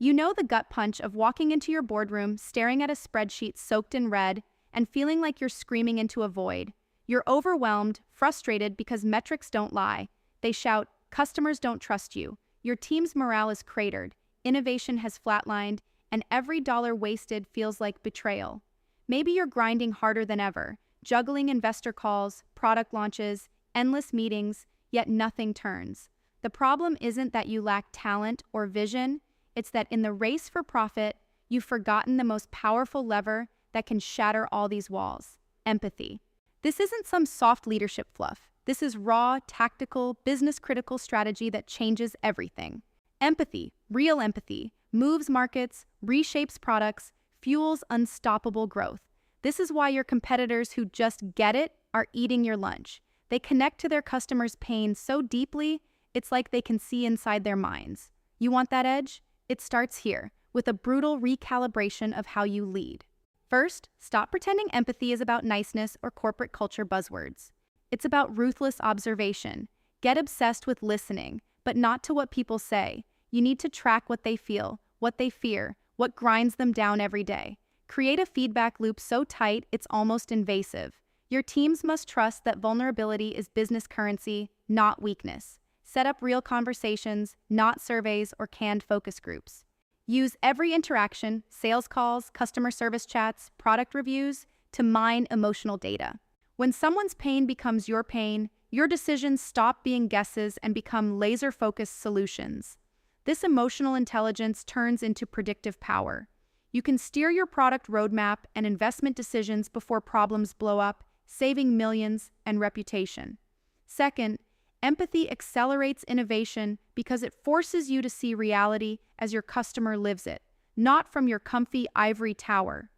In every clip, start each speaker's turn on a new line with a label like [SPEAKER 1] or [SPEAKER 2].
[SPEAKER 1] You know the gut punch of walking into your boardroom, staring at a spreadsheet soaked in red, and feeling like you're screaming into a void. You're overwhelmed, frustrated because metrics don't lie. They shout, customers don't trust you. Your team's morale is cratered, innovation has flatlined, and every dollar wasted feels like betrayal. Maybe you're grinding harder than ever, juggling investor calls, product launches, endless meetings, yet nothing turns. The problem isn't that you lack talent or vision, it's that in the race for profit, you've forgotten the most powerful lever that can shatter all these walls: empathy. This isn't some soft leadership fluff. This is raw, tactical, business-critical strategy that changes everything. Empathy, real empathy, moves markets, reshapes products, fuels unstoppable growth. This is why your competitors who just get it are eating your lunch. They connect to their customers' pain so deeply, it's like they can see inside their minds. You want that edge? It starts here, with a brutal recalibration of how you lead. First, stop pretending empathy is about niceness or corporate culture buzzwords. It's about ruthless observation. Get obsessed with listening, but not to what people say. You need to track what they feel, what they fear, what grinds them down every day. Create a feedback loop so tight it's almost invasive. Your teams must trust that vulnerability is business currency, not weakness. Set up real conversations, not surveys or canned focus groups. Use every interaction, sales calls, customer service chats, product reviews, to mine emotional data. When someone's pain becomes your pain, your decisions stop being guesses and become laser-focused solutions. This emotional intelligence turns into predictive power. You can steer your product roadmap and investment decisions before problems blow up, saving millions and reputation. Second, empathy accelerates innovation because it forces you to see reality as your customer lives it, not from your comfy ivory tower.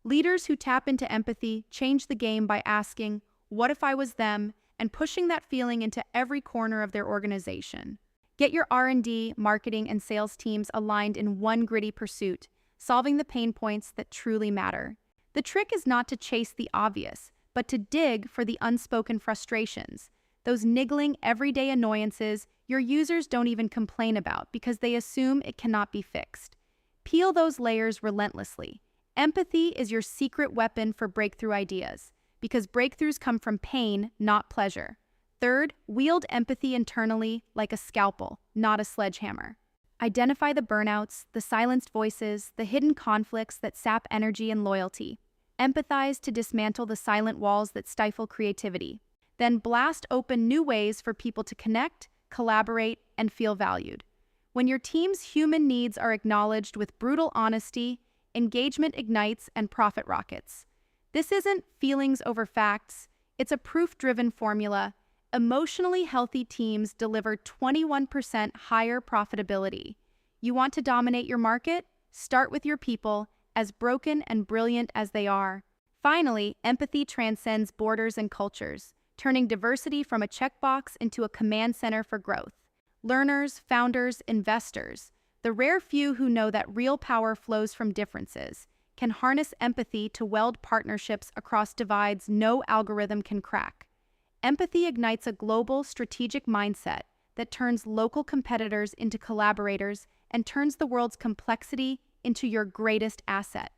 [SPEAKER 1] Leaders who tap into empathy change the game by asking, "What if I was them?" and pushing that feeling into every corner of their organization. Get your R&D, marketing, and sales teams aligned in one gritty pursuit, solving the pain points that truly matter. The trick is not to chase the obvious, but to dig for the unspoken frustrations, those niggling everyday annoyances your users don't even complain about because they assume it cannot be fixed. Peel those layers relentlessly. Empathy is your secret weapon for breakthrough ideas, because breakthroughs come from pain, not pleasure. Third, wield empathy internally like a scalpel, not a sledgehammer. Identify the burnouts, the silenced voices, the hidden conflicts that sap energy and loyalty. Empathize to dismantle the silent walls that stifle creativity. Then blast open new ways for people to connect, collaborate, and feel valued. When your team's human needs are acknowledged with brutal honesty, engagement ignites and profit rockets. This isn't feelings over facts, it's a proof-driven formula. Emotionally healthy teams deliver 21% higher profitability. You want to dominate your market? Start with your people, as broken and brilliant as they are. Finally, empathy transcends borders and cultures, turning diversity from a checkbox into a command center for growth. Learners, founders, investors, the rare few who know that real power flows from differences, can harness empathy to weld partnerships across divides no algorithm can crack. Empathy ignites a global, strategic mindset that turns local competitors into collaborators and turns the world's complexity into your greatest asset.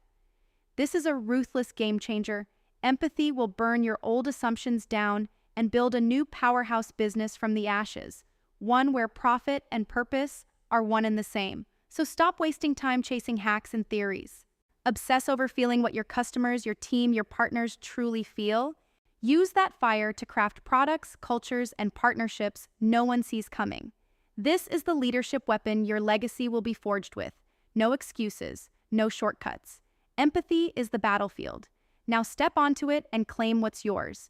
[SPEAKER 1] This is a ruthless game changer. Empathy will burn your old assumptions down and build a new powerhouse business from the ashes, one where profit and purpose are one and the same. So stop wasting time chasing hacks and theories. Obsess over feeling what your customers, your team, your partners truly feel. Use that fire to craft products, cultures, and partnerships no one sees coming. This is the leadership weapon your legacy will be forged with. No excuses, no shortcuts. Empathy is the battlefield. Now step onto it and claim what's yours.